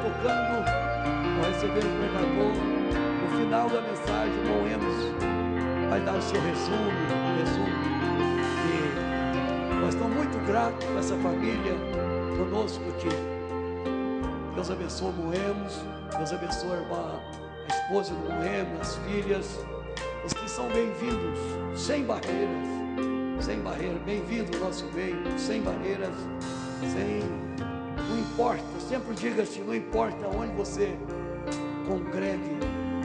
tocando, ao receber o pregador, no final da mensagem, o irmão Emerson vai dar o seu resumo. E nós estamos muito gratos com essa família conosco aqui. Deus abençoe o Moemos, Deus abençoe a irmã, a esposa do Moemos, as filhas, os que são bem-vindos, sem barreiras, bem-vindo ao nosso meio, sem barreiras, não importa, sempre diga assim, não importa onde você congregue,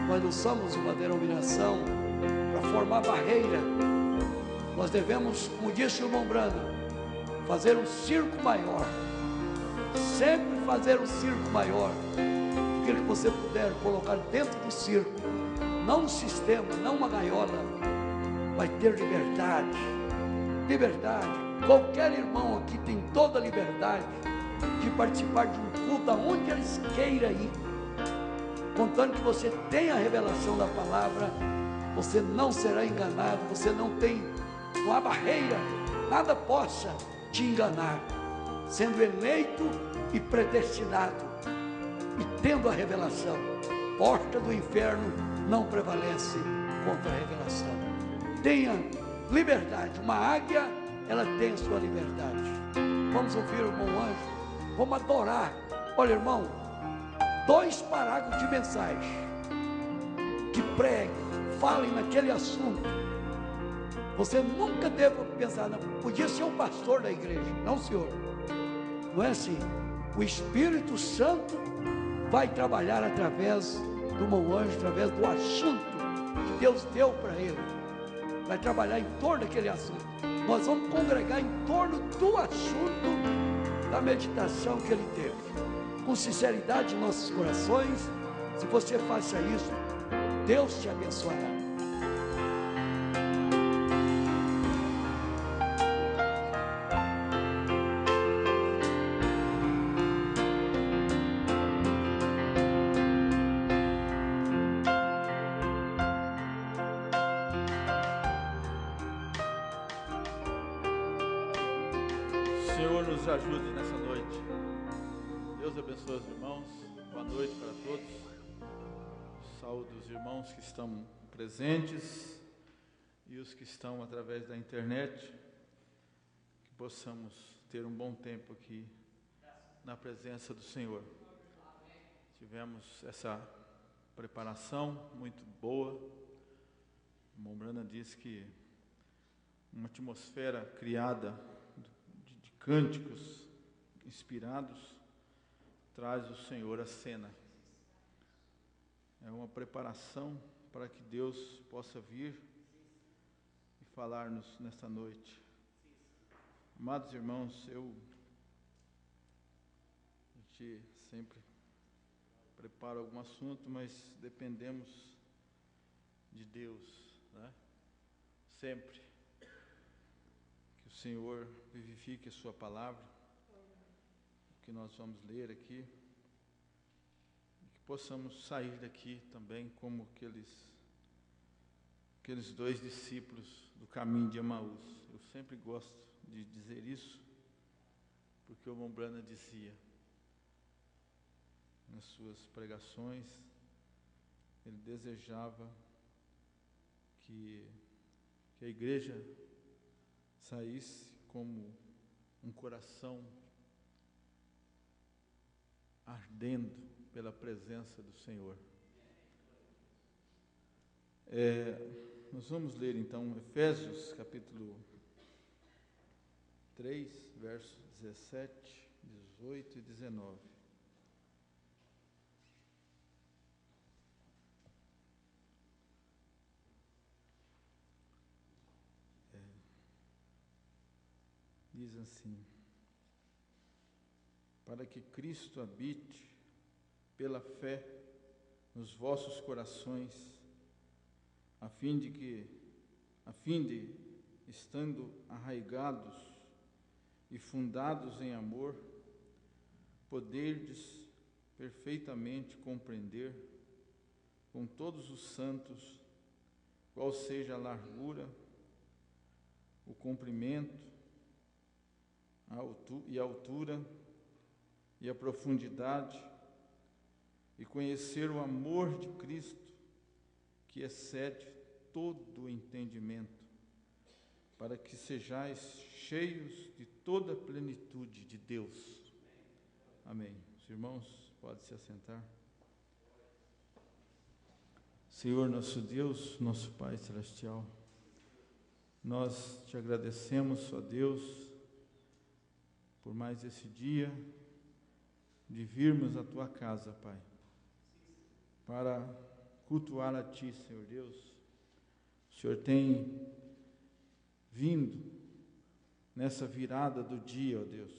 nós não somos uma denominação para formar barreira, nós devemos, como disse o irmão Brana, fazer um circo maior, sempre fazer um circo maior, aquilo que você puder colocar dentro do circo, não um sistema, não uma gaiola, vai ter liberdade, qualquer irmão aqui tem toda a liberdade de participar de um culto aonde eles queiram ir, contando que você tenha a revelação da palavra, você não será enganado, não há barreira, nada possa te enganar, sendo eleito e predestinado, e tendo a revelação, porta do inferno não prevalece contra a revelação. Tenha liberdade, uma águia, ela tem a sua liberdade. Vamos ouvir o irmão Anjo, vamos adorar. Olha, irmão, 2 parágrafos de mensagem, que pregue, falem naquele assunto. Você nunca deve pensar, não, podia ser um pastor da igreja. Não, senhor, não é assim. O Espírito Santo vai trabalhar através do irmão Anjo, através do assunto que Deus deu para ele, vai trabalhar em torno daquele assunto. Nós vamos congregar em torno do assunto da meditação que ele teve, com sinceridade em nossos corações. Se você faça isso, Deus te abençoará. Senhor nos ajude nessa noite. Deus abençoe os irmãos. Boa noite para todos. Saúdo os irmãos que estão presentes e os que estão através da internet. Que possamos ter um bom tempo aqui na presença do Senhor. Tivemos essa preparação muito boa. O irmão Brana disse que uma atmosfera criada de cânticos inspirados traz o Senhor à cena. É uma preparação para que Deus possa vir e falar-nos nesta noite. Amados irmãos, a gente sempre prepara algum assunto, mas dependemos de Deus, né? Sempre. Que o Senhor vivifique a sua palavra, o que nós vamos ler aqui, e que possamos sair daqui também como aqueles 2 discípulos do caminho de Emaús. Eu sempre gosto de dizer isso, porque o irmão Brana dizia nas suas pregações, ele desejava que a igreja saísse como um coração ardendo pela presença do Senhor. Nós vamos ler então Efésios capítulo 3, versos 17, 18 e 19. Diz assim: para que Cristo habite pela fé nos vossos corações, a fim de, estando arraigados e fundados em amor, poderdes perfeitamente compreender com todos os santos qual seja a largura, o comprimento, a altura e a profundidade, e conhecer o amor de Cristo, que excede todo o entendimento, para que sejais cheios de toda a plenitude de Deus. Amém. Os irmãos podem se assentar. Senhor nosso Deus, nosso Pai Celestial, nós te agradecemos, ó Deus, por mais esse dia de virmos à tua casa, Pai, para cultuar a Ti, Senhor Deus. O Senhor tem vindo nessa virada do dia, ó Deus.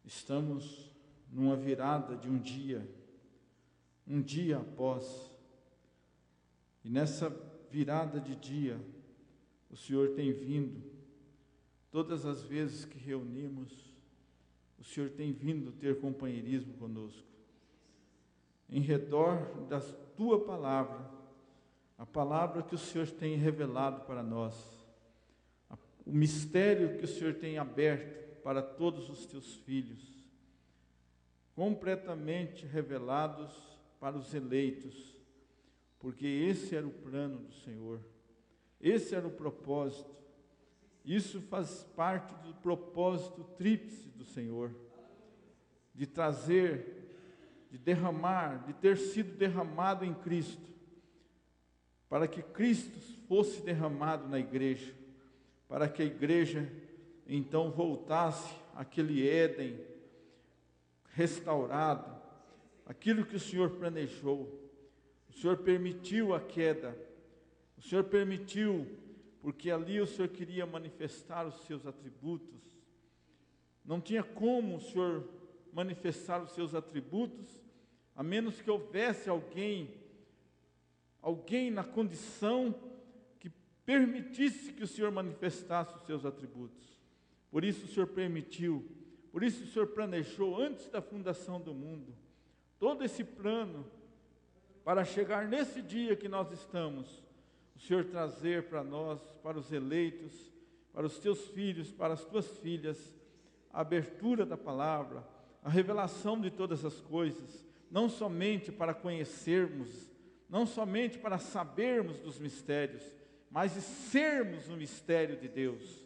Estamos numa virada de um dia após. E nessa virada de dia, o Senhor tem vindo, todas as vezes que reunimos, o Senhor tem vindo ter companheirismo conosco. Em redor da Tua palavra, a palavra que o Senhor tem revelado para nós, o mistério que o Senhor tem aberto para todos os Teus filhos, completamente revelados para os eleitos, porque esse era o plano do Senhor, esse era o propósito, isso faz parte do propósito tríplice do Senhor, de trazer, de derramar, de ter sido derramado em Cristo, para que Cristo fosse derramado na igreja, para que a igreja então voltasse àquele Éden restaurado, aquilo que o Senhor planejou. O Senhor permitiu a queda, o Senhor permitiu, porque ali o Senhor queria manifestar os seus atributos. Não tinha como o Senhor manifestar os seus atributos, a menos que houvesse alguém na condição que permitisse que o Senhor manifestasse os seus atributos. Por isso o Senhor permitiu, por isso o Senhor planejou antes da fundação do mundo, todo esse plano, para chegar nesse dia que nós estamos, o Senhor trazer para nós, para os eleitos, para os teus filhos, para as tuas filhas, a abertura da palavra, a revelação de todas as coisas, não somente para conhecermos, não somente para sabermos dos mistérios, mas de sermos o mistério de Deus.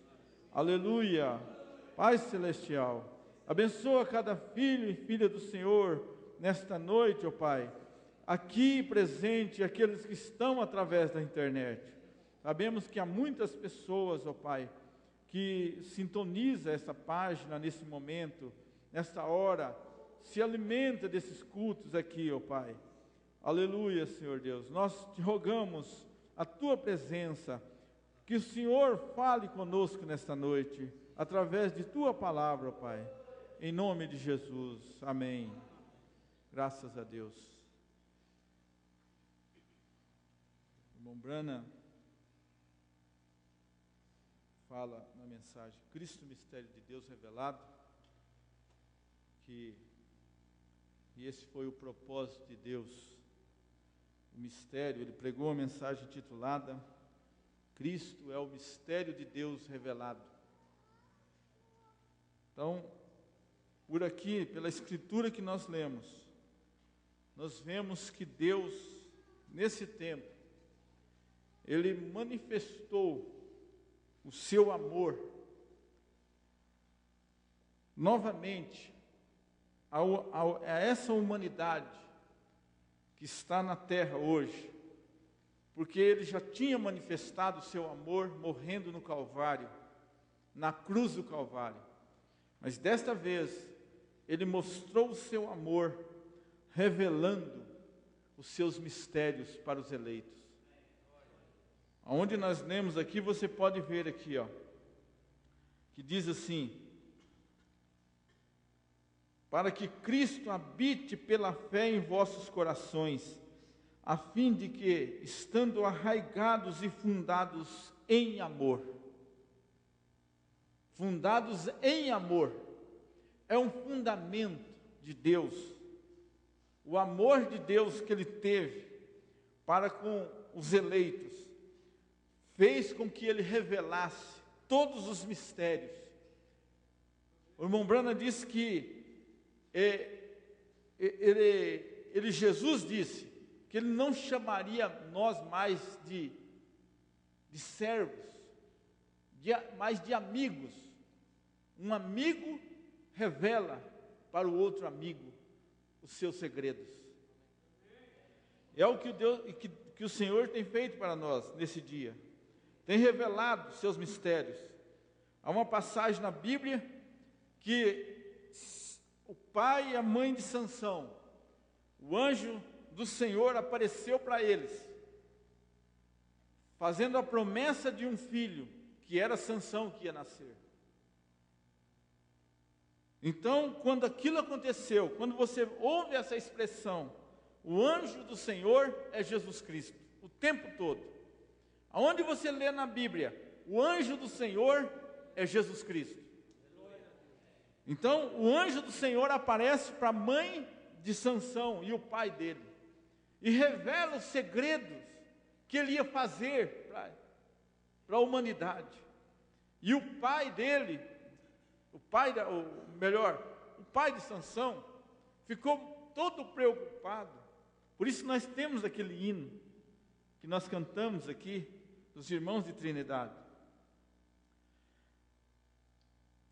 Aleluia! Pai Celestial, abençoa cada filho e filha do Senhor nesta noite, ó Pai, aqui presente, aqueles que estão através da internet. Sabemos que há muitas pessoas, ó Pai, que sintonizam essa página nesse momento, nesta hora, se alimenta desses cultos aqui, ó Pai. Aleluia, Senhor Deus. Nós te rogamos a Tua presença, que o Senhor fale conosco nesta noite, através de Tua palavra, ó Pai. Em nome de Jesus. Amém. Graças a Deus. Irmão Brana fala na mensagem Cristo, mistério de Deus revelado, que esse foi o propósito de Deus, o mistério. Ele pregou uma mensagem intitulada Cristo é o mistério de Deus revelado. Então, por aqui, pela escritura que nós lemos, nós vemos que Deus, nesse tempo, Ele manifestou o seu amor novamente a essa humanidade que está na terra hoje, porque Ele já tinha manifestado o seu amor morrendo no Calvário, na cruz do Calvário, mas desta vez Ele mostrou o seu amor revelando os seus mistérios para os eleitos. Onde nós lemos aqui, você pode ver aqui, ó, que diz assim: para que Cristo habite pela fé em vossos corações, a fim de que, estando arraigados e fundados em amor, é um fundamento de Deus, o amor de Deus que Ele teve para com os eleitos, fez com que Ele revelasse todos os mistérios. O irmão Brana disse que Jesus disse que ele não chamaria nós mais de servos, mais de amigos. Um amigo revela para o outro amigo os seus segredos. É o que o Senhor tem feito para nós nesse dia. Tem revelado os seus mistérios. Há uma passagem na Bíblia que o pai e a mãe de Sansão, o anjo do Senhor apareceu para eles, fazendo a promessa de um filho, que era Sansão que ia nascer. Então, quando aquilo aconteceu, quando você ouve essa expressão, o anjo do Senhor é Jesus Cristo, o tempo todo. Aonde você lê na Bíblia, o anjo do Senhor é Jesus Cristo. Então, o anjo do Senhor aparece para a mãe de Sansão e o pai dele, e revela os segredos que ele ia fazer para a humanidade. E o pai dele, o pai de Sansão, ficou todo preocupado. Por isso nós temos aquele hino que nós cantamos aqui, dos irmãos de Trinidade.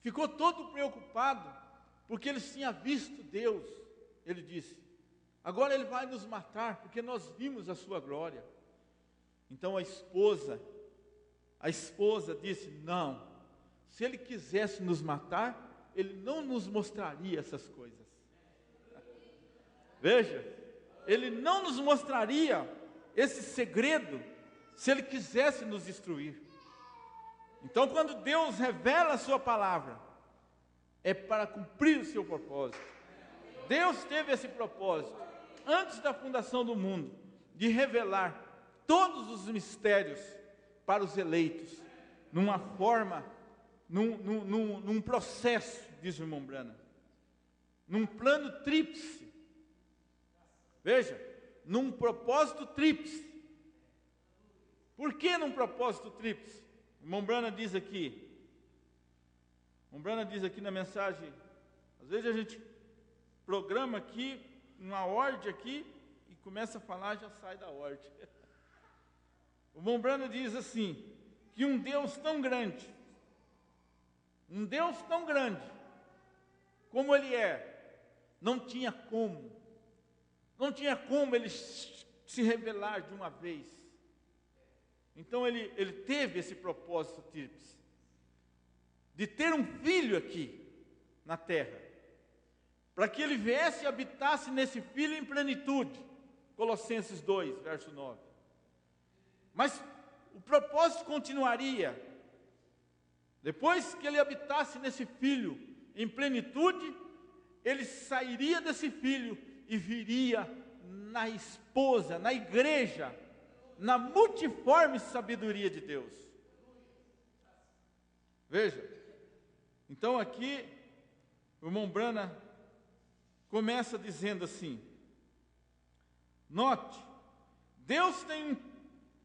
Ficou todo preocupado, porque ele tinha visto Deus. Ele disse: agora ele vai nos matar, porque nós vimos a sua glória. Então a esposa disse: não, se ele quisesse nos matar, ele não nos mostraria essas coisas. Veja, ele não nos mostraria esse segredo se ele quisesse nos destruir. Então, quando Deus revela a sua palavra, é para cumprir o seu propósito. Deus teve esse propósito antes da fundação do mundo, de revelar todos os mistérios para os eleitos, numa forma, num processo, diz o irmão Branham, num plano tríplice. Veja, num propósito tríplice. Por que num propósito tríplice? O irmão Branham diz aqui, na mensagem, às vezes a gente programa aqui, uma ordem aqui, e começa a falar, já sai da ordem. O irmão Branham diz assim, que um Deus tão grande, como Ele é, não tinha como Ele se revelar de uma vez. Então ele teve esse propósito tríplice, de ter um filho aqui na terra, para que ele viesse e habitasse nesse filho em plenitude. Colossenses 2, verso 9. Mas o propósito continuaria. Depois que ele habitasse nesse filho em plenitude, ele sairia desse filho e viria na esposa, na igreja, na multiforme sabedoria de Deus. Veja, então aqui o irmão Branham começa dizendo assim: note, Deus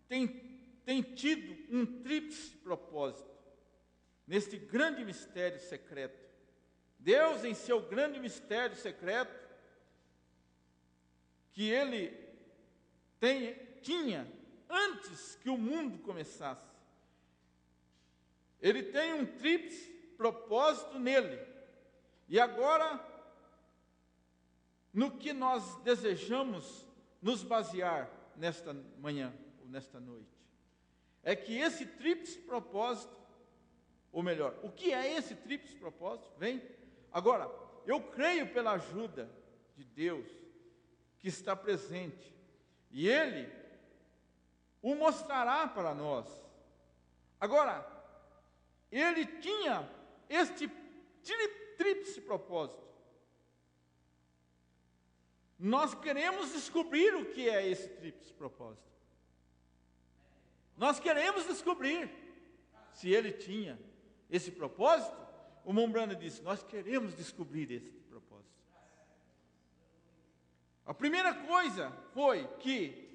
tem tido um tríplice propósito neste grande mistério secreto. Deus, em seu grande mistério secreto, que Ele tinha antes que o mundo começasse, Ele tem um tríplice propósito nele. E agora, no que nós desejamos nos basear nesta manhã, ou nesta noite, é que esse tríplice propósito, ou melhor, o que é esse tríplice propósito? Vem. Agora, eu creio pela ajuda de Deus que está presente, e Ele o mostrará para nós. Agora, Ele tinha este tríplice propósito. Nós queremos descobrir o que é esse tríplice propósito. Nós queremos descobrir se Ele tinha esse propósito. O irmão Branham disse: nós queremos descobrir esse propósito. A primeira coisa foi que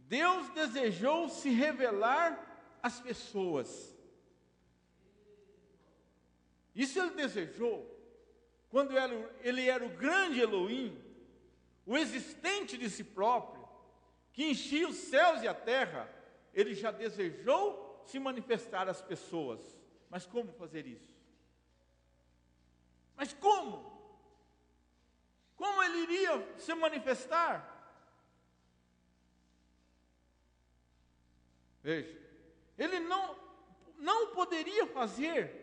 Deus desejou se revelar às pessoas. Isso Ele desejou. Quando Ele era o grande Elohim, o existente de si próprio, que enchia os céus e a terra, ele já desejou se manifestar às pessoas. Mas como fazer isso? Mas como? Como ele iria se manifestar? Veja, ele não poderia fazer.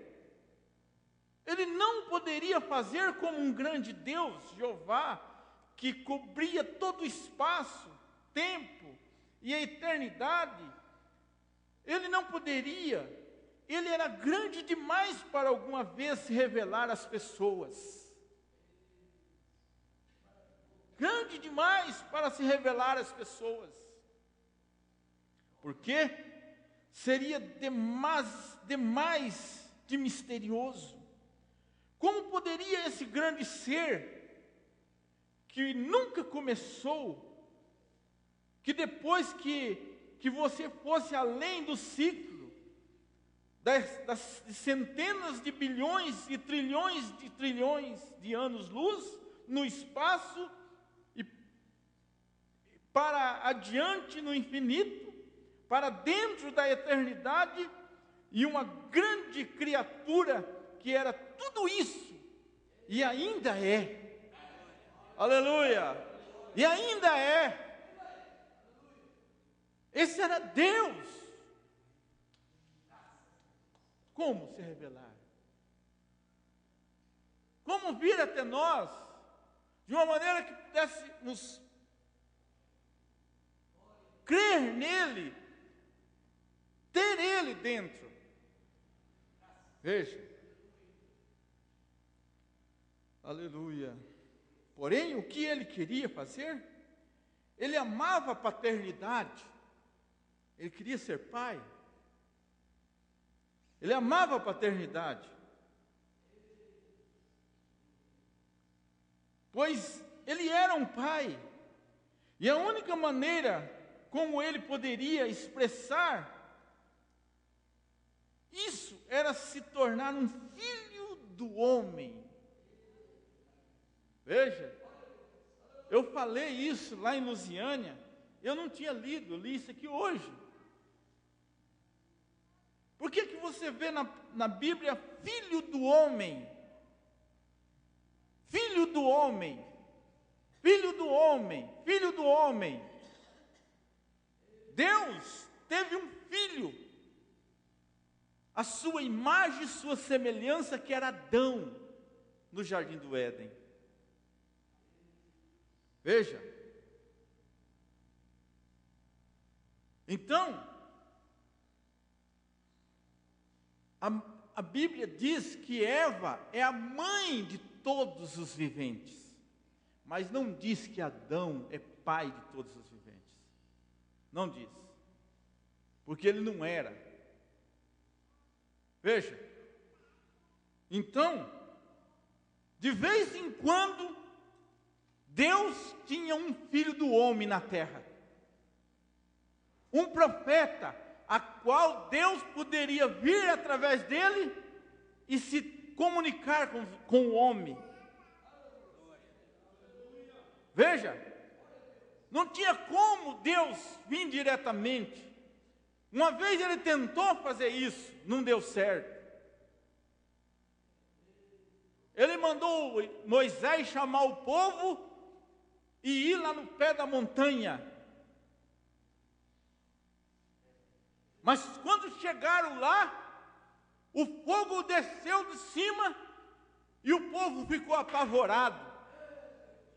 Ele não poderia fazer como um grande Deus, Jeová, que cobria todo o espaço, tempo e a eternidade. Ele não poderia. Ele era grande demais para alguma vez se revelar às pessoas. Grande demais para se revelar às pessoas. Porque seria demais de misterioso. Como poderia esse grande ser, que nunca começou, que depois que você fosse além do ciclo, das centenas de bilhões e trilhões de anos-luz, no espaço, e para adiante no infinito, para dentro da eternidade, e uma grande criatura que era tudo isso, e ainda é, aleluia, e ainda é, esse era Deus. Como se revelar? Como vir até nós, de uma maneira que pudéssemos crer nele, ter ele dentro? Veja, aleluia. Porém, o que ele queria fazer? Ele amava a paternidade. Ele queria ser pai. Ele amava a paternidade. Pois ele era um pai. E a única maneira como ele poderia expressar isso era se tornar um filho do homem. Veja, eu falei isso lá em Lusiânia, eu não tinha lido, eu li isso aqui hoje. Por que você vê na Bíblia filho do homem? Filho do homem, filho do homem, filho do homem. Deus teve um filho, a sua imagem e sua semelhança, que era Adão, no jardim do Éden. Veja. Então, a Bíblia diz que Eva é a mãe de todos os viventes, mas não diz que Adão é pai de todos os viventes. Não diz, porque ele não era. Veja, então, de vez em quando, Deus tinha um filho do homem na terra, um profeta, a qual Deus poderia vir através dele e se comunicar com o homem. Veja, não tinha como Deus vir diretamente. Uma vez ele tentou fazer isso, não deu certo. Ele mandou Moisés chamar o povo e ir lá no pé da montanha. Mas quando chegaram lá, o fogo desceu de cima e o povo ficou apavorado.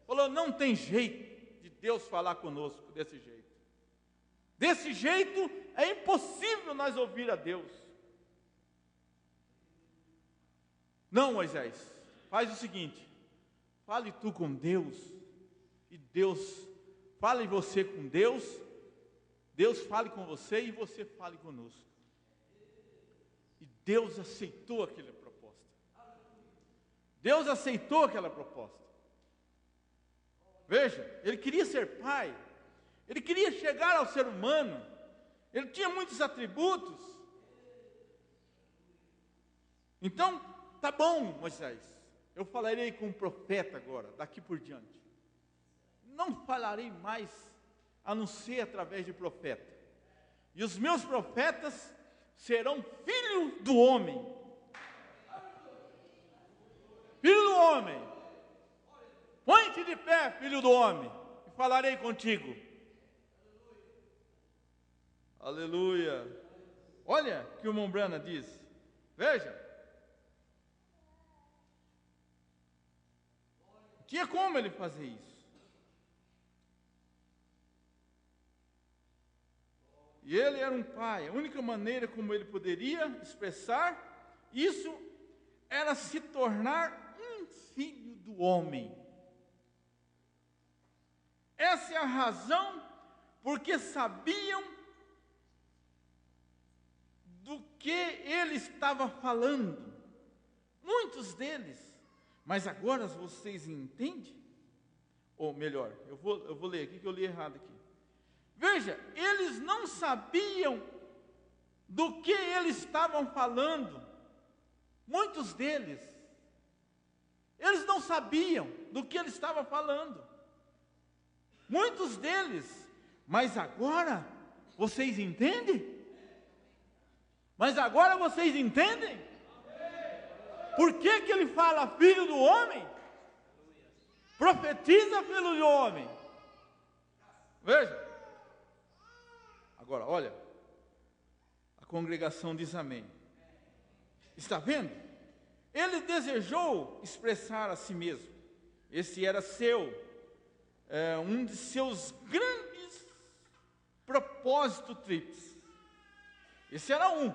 Falou, não tem jeito de Deus falar conosco desse jeito. Desse jeito é impossível nós ouvir a Deus. Não, Moisés, faz o seguinte, fale tu com Deus, e Deus, fale você com Deus, Deus fale com você e você fale conosco. E Deus aceitou aquela proposta. Deus aceitou aquela proposta. Veja, ele queria ser pai, ele queria chegar ao ser humano, ele tinha muitos atributos. Então, tá bom, Moisés, eu falarei com o profeta agora, daqui por diante. não falarei mais, a não ser através de profeta. E os meus profetas serão filhos do homem. Filho do homem, põe-te de pé, filho do homem, e falarei contigo. Aleluia. Olha o que o Mombrana diz. Veja. Tinha como ele fazer isso. E ele era um pai. A única maneira como ele poderia expressar isso era se tornar um filho do homem. Essa é a razão porque sabiam do que ele estava falando. Muitos deles. Mas agora vocês entendem? Ou melhor, eu vou ler aqui que eu li errado aqui. Veja, eles não sabiam do que eles estavam falando. Muitos deles. Eles não sabiam do que ele estava falando. Muitos deles. Mas agora vocês entendem? Mas agora vocês entendem? Por que ele fala filho do homem? Profetiza filho do homem. Veja. Agora, olha. A congregação diz amém. Está vendo? Ele desejou expressar a si mesmo. Esse era um de seus grandes propósitos tríplices. Esse era um.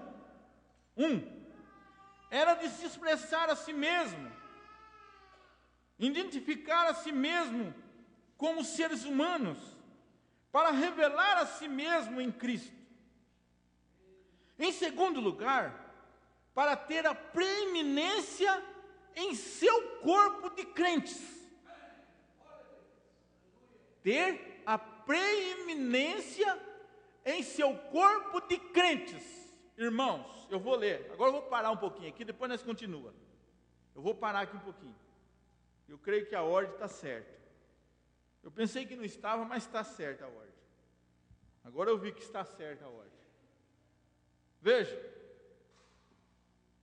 Era de se expressar a si mesmo, identificar a si mesmo como seres humanos, para revelar a si mesmo em Cristo. Em segundo lugar, para ter a preeminência em seu corpo de crentes. Ter a preeminência em seu corpo de crentes. Irmãos, eu vou ler. Agora eu vou parar um pouquinho aqui, depois nós continuamos. Eu vou parar aqui um pouquinho. Eu creio que a ordem está certa. Eu pensei que não estava, mas está certa a ordem. Agora eu vi que está certa a ordem. Veja.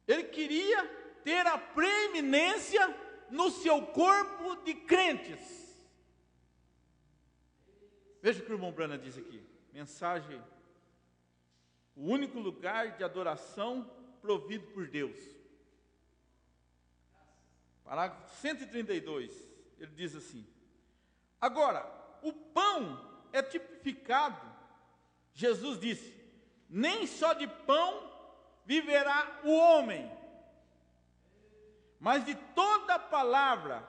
Ele queria ter a preeminência no seu corpo de crentes. Veja o que o irmão Brana diz aqui. Mensagem. O único lugar de adoração provido por Deus. Parágrafo 132, ele diz assim: agora, o pão é tipificado, Jesus disse, nem só de pão viverá o homem, mas de toda palavra,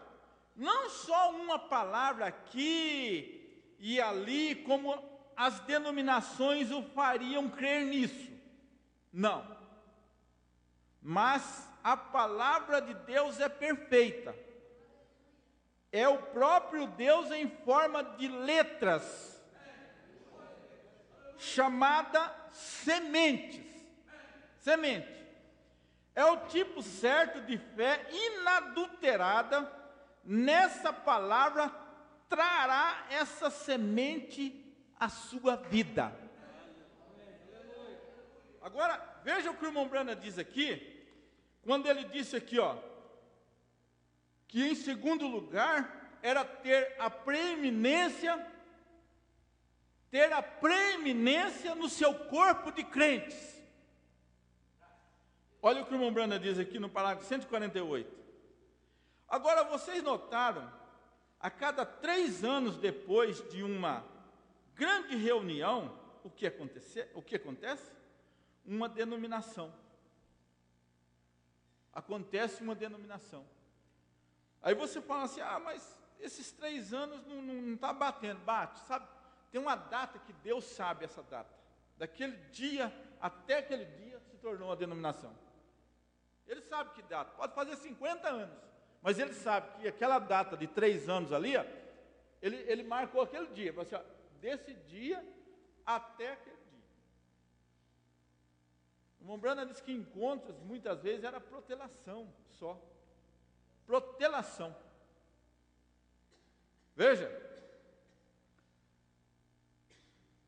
não só uma palavra aqui e ali, como as denominações o fariam crer nisso. Não. Mas a palavra de Deus é perfeita. É o próprio Deus em forma de letras, chamada sementes. Semente. É o tipo certo de fé inadulterada. Nessa palavra trará essa semente a sua vida. Agora, veja o que o irmão Brana diz aqui, quando ele disse aqui, que em segundo lugar era ter a preeminência no seu corpo de crentes. Olha o que o irmão Brana diz aqui no parágrafo 148. Agora, vocês notaram, a cada 3 anos depois de uma grande reunião, o que acontece? Uma denominação. Acontece uma denominação. Aí você fala assim, mas esses 3 anos não está batendo. Bate, sabe? Tem uma data que Deus sabe essa data. Daquele dia até aquele dia se tornou uma denominação. Ele sabe que data. Pode fazer 50 anos. Mas ele sabe que aquela data de 3 anos ali, ele marcou aquele dia. Falou assim, desse dia até aquele dia. O Mombrana diz que encontros, muitas vezes, era protelação só. Protelação. Veja,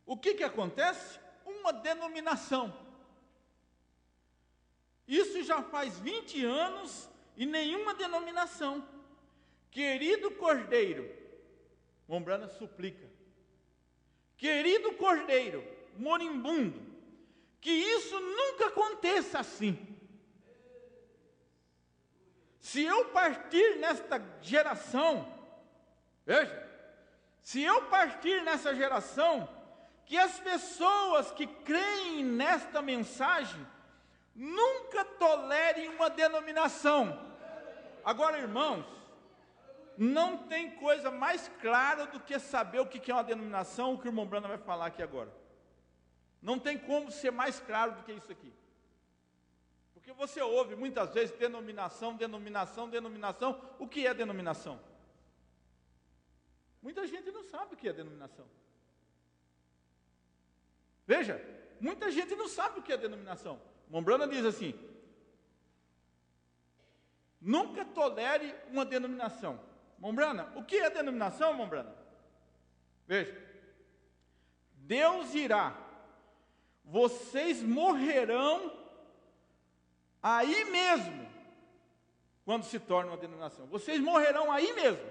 O que acontece? Uma denominação. Isso já faz 20 anos e nenhuma denominação. Querido Cordeiro, Mombrana suplica. Querido Cordeiro, moribundo, que isso nunca aconteça assim. Se eu partir nesta geração, veja, se eu partir nessa geração, que as pessoas que creem nesta mensagem nunca tolerem uma denominação. Agora, irmãos, não tem coisa mais clara do que saber o que é uma denominação, o que o irmão Brana vai falar aqui agora. Não tem como ser mais claro do que isso aqui. Porque você ouve muitas vezes denominação. O que é denominação? Muita gente não sabe o que é denominação. Veja, muita gente não sabe o que é denominação. Mombrana diz assim: nunca tolere uma denominação. Mombrana, o que é denominação, Mombrana? Veja, Deus irá, vocês morrerão aí mesmo, quando se torna uma denominação. Vocês morrerão aí mesmo.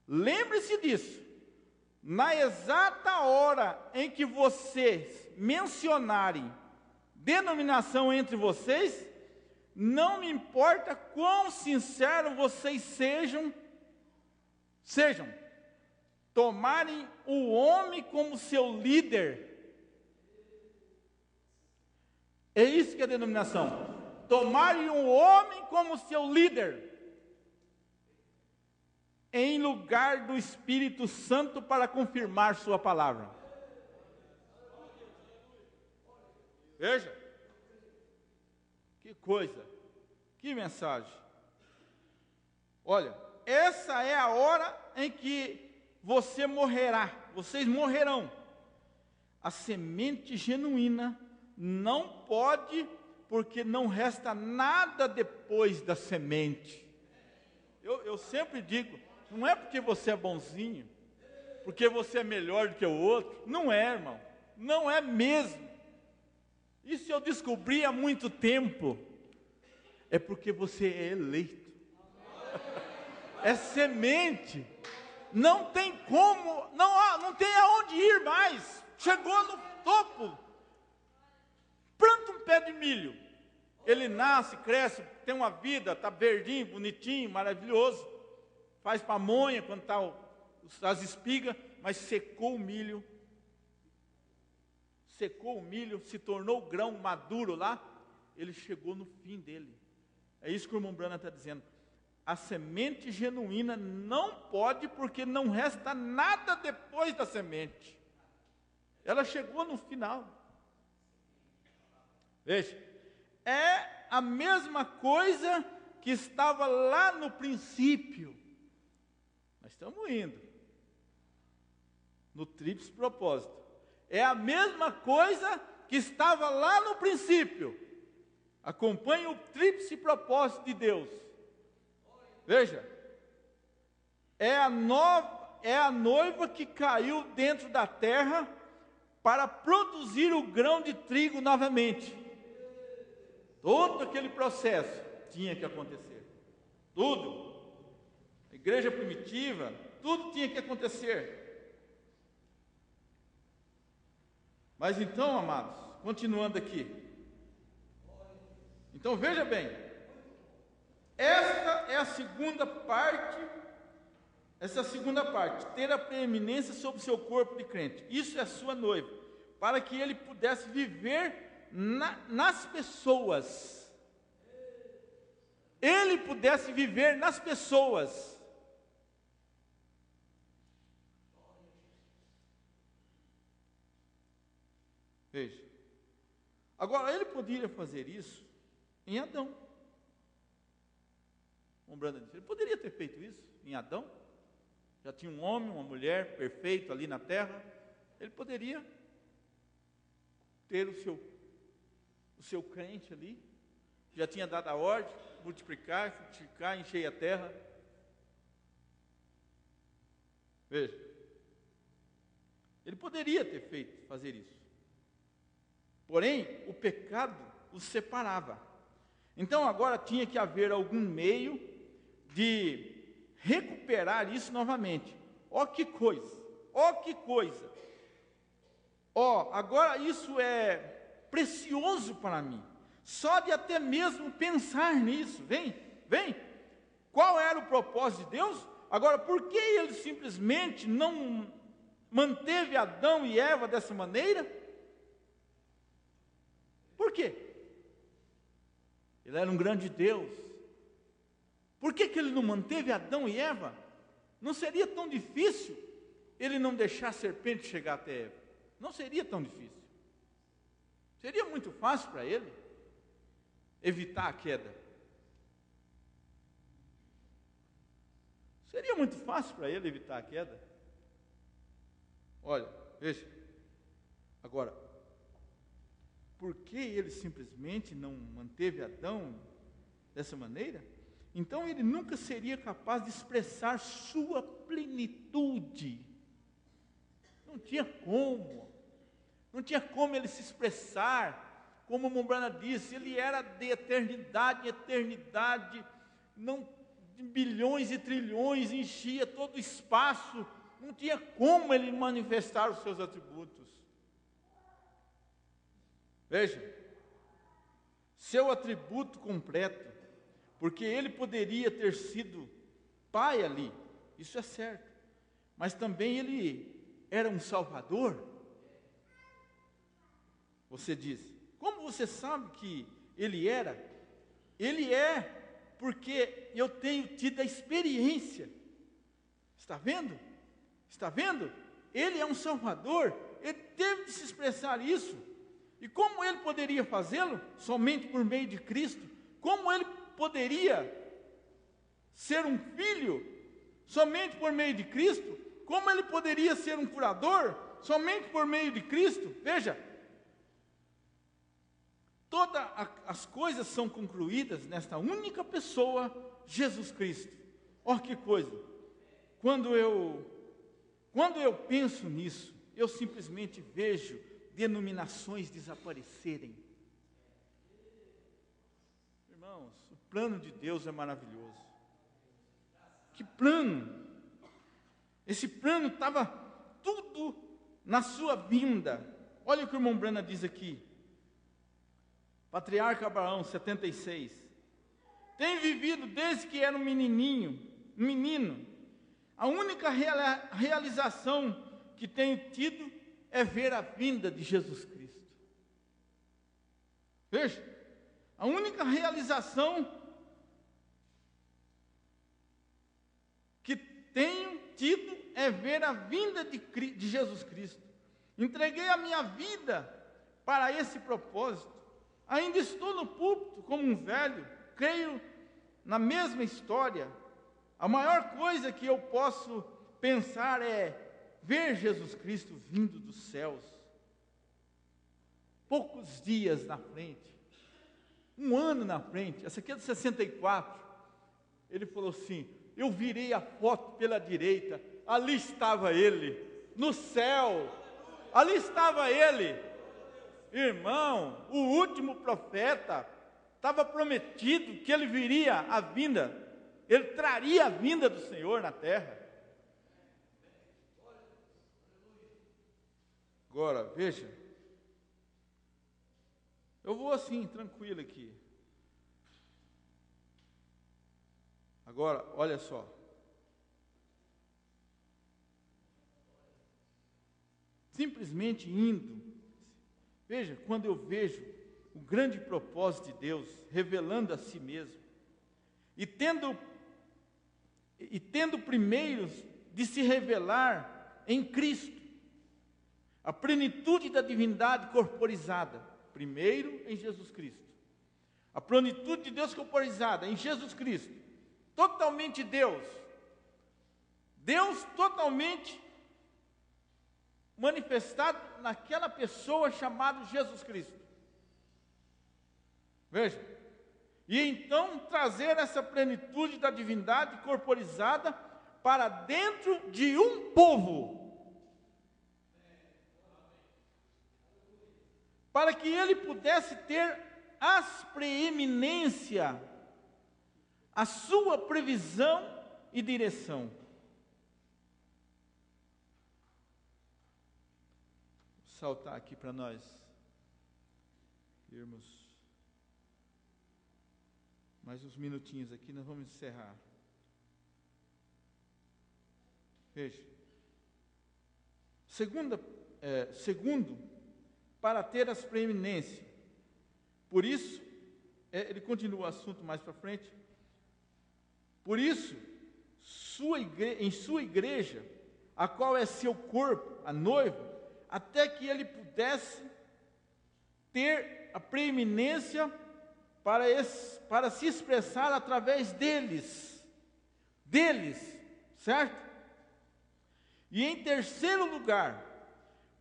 Lembre-se disso. Na exata hora em que vocês mencionarem denominação entre vocês, não me importa quão sinceros vocês sejam, tomarem o homem como seu líder. É isso que é denominação. Tomarem o homem como seu líder, em lugar do Espírito Santo para confirmar sua palavra. Veja, que coisa, que mensagem. Olha, essa é a hora em que você morrerá, vocês morrerão. A semente genuína não pode, porque não resta nada depois da semente. Eu sempre digo, não é porque você é bonzinho, porque você é melhor do que o outro. Não é, irmão, não é mesmo. Isso eu descobri há muito tempo. É porque você é eleito. É semente. Não tem como, não tem aonde ir mais. Chegou no topo. Planta um pé de milho. Ele nasce, cresce, tem uma vida, está verdinho, bonitinho, maravilhoso. Faz pamonha quando está as espigas, mas secou o milho, se tornou grão maduro lá, ele chegou no fim dele. É isso que o irmão Brana está dizendo. A semente genuína não pode, porque não resta nada depois da semente. Ela chegou no final. Veja, é a mesma coisa que estava lá no princípio. Nós estamos indo no tríplice propósito. É a mesma coisa que estava lá no princípio. Acompanhe o tríplice propósito de Deus. Veja, é a noiva que caiu dentro da terra para produzir o grão de trigo novamente. Todo aquele processo tinha que acontecer. Tudo. A igreja primitiva, tudo tinha que acontecer. Mas então, amados, continuando aqui. Então veja bem, esta é a segunda parte, ter a preeminência sobre o seu corpo de crente. Isso é a sua noiva, para que ele pudesse viver nas pessoas. Ele pudesse viver nas pessoas. Veja, agora ele poderia fazer isso em Adão. Ele poderia ter feito isso em Adão. Já tinha um homem, uma mulher perfeito ali na terra. Ele poderia ter o seu crente ali. Já tinha dado a ordem, multiplicar, frutificar, encher a terra. Veja, Ele poderia ter fazer isso. Porém, o pecado os separava. Então agora tinha que haver algum meio de recuperar isso novamente. Ó que coisa! Ó que coisa! Ó, agora isso é precioso para mim. Só de até mesmo pensar nisso. Vem. Qual era o propósito de Deus? Agora, por que ele simplesmente não manteve Adão e Eva dessa maneira? Por quê? Ele era um grande Deus. Por que ele não manteve Adão e Eva? Não seria tão difícil ele não deixar a serpente chegar até Eva. Não seria tão difícil. Seria muito fácil para ele evitar a queda. Seria muito fácil para ele evitar a queda. Olha, veja. Agora, por que ele simplesmente não manteve Adão dessa maneira? Então ele nunca seria capaz de expressar sua plenitude. Não tinha como. Não tinha como ele se expressar. Como Mombrana disse, ele era de eternidade em eternidade, não, de bilhões e trilhões, enchia todo o espaço. Não tinha como ele manifestar os seus atributos. Veja, seu atributo completo, porque ele poderia ter sido pai ali, isso é certo, mas também ele era um salvador. Você diz, como você sabe que ele era? Ele é, porque eu tenho tido a experiência. Está vendo? Está vendo? Ele é um salvador, ele teve de se expressar isso. E como ele poderia fazê-lo? Somente por meio de Cristo. Como ele poderia ser um filho? Somente por meio de Cristo. Como ele poderia ser um curador? Somente por meio de Cristo. Veja, todas as coisas são concluídas nesta única pessoa, Jesus Cristo. Olha que coisa. Quando eu penso nisso, eu simplesmente vejo denominações desaparecerem. Irmãos, o plano de Deus é maravilhoso. Que plano! Esse plano estava tudo na sua vinda. Olha o que o irmão Brana diz aqui. Patriarca Abraão, 76. Tem vivido desde que era um menino. A única realização que tenho tido é ver a vinda de Jesus Cristo. Veja, a única realização que tenho tido é ver a vinda de Jesus Cristo. Entreguei a minha vida para esse propósito. Ainda estou no púlpito como um velho, creio na mesma história. A maior coisa que eu posso pensar é ver Jesus Cristo vindo dos céus. Poucos dias na frente, um ano na frente, essa aqui é de 64, ele falou assim, eu virei a foto pela direita, ali estava ele, no céu, ali estava ele. Irmão, o último profeta, estava prometido que ele viria a vinda, ele traria a vinda do Senhor na terra. Agora, veja, eu vou assim, tranquilo aqui. Agora, olha só. Simplesmente indo, veja, quando eu vejo o grande propósito de Deus, revelando a si mesmo, e tendo primeiro de se revelar em Cristo, a plenitude da divindade corporizada, primeiro em Jesus Cristo. A plenitude de Deus corporizada em Jesus Cristo. Totalmente Deus. Deus totalmente manifestado naquela pessoa chamada Jesus Cristo. Veja. E então trazer essa plenitude da divindade corporizada para dentro de um povo. para que ele pudesse ter as preeminência, a sua previsão e direção. Vou saltar aqui para nós irmos mais uns minutinhos aqui, nós vamos encerrar. Veja, segundo, para ter as preeminências. Por isso, ele continua o assunto mais para frente. Por isso, em sua igreja, a qual é seu corpo, a noiva, até que ele pudesse ter a preeminência para se expressar através deles, certo? E em terceiro lugar,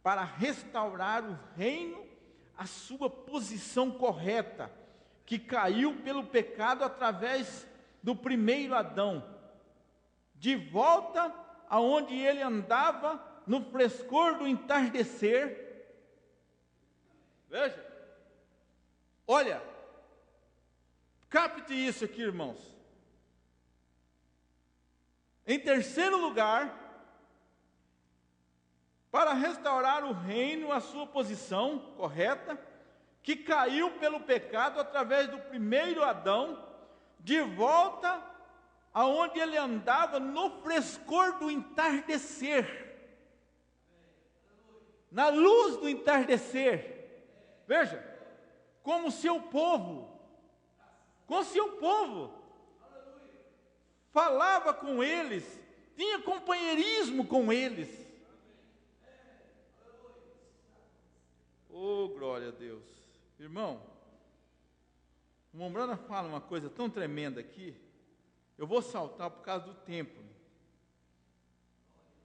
para restaurar o reino, a sua posição correta, que caiu pelo pecado através do primeiro Adão, de volta aonde ele andava no frescor do entardecer. Veja, olha, capte isso aqui, irmãos. Em terceiro lugar, para restaurar o reino, a sua posição correta, que caiu pelo pecado através do primeiro Adão, de volta aonde ele andava no frescor do entardecer, na luz do entardecer. Veja, como seu povo, falava com eles, tinha companheirismo com eles. Oh, glória a Deus. Irmão, o Mombrana fala uma coisa tão tremenda aqui, eu vou saltar por causa do tempo.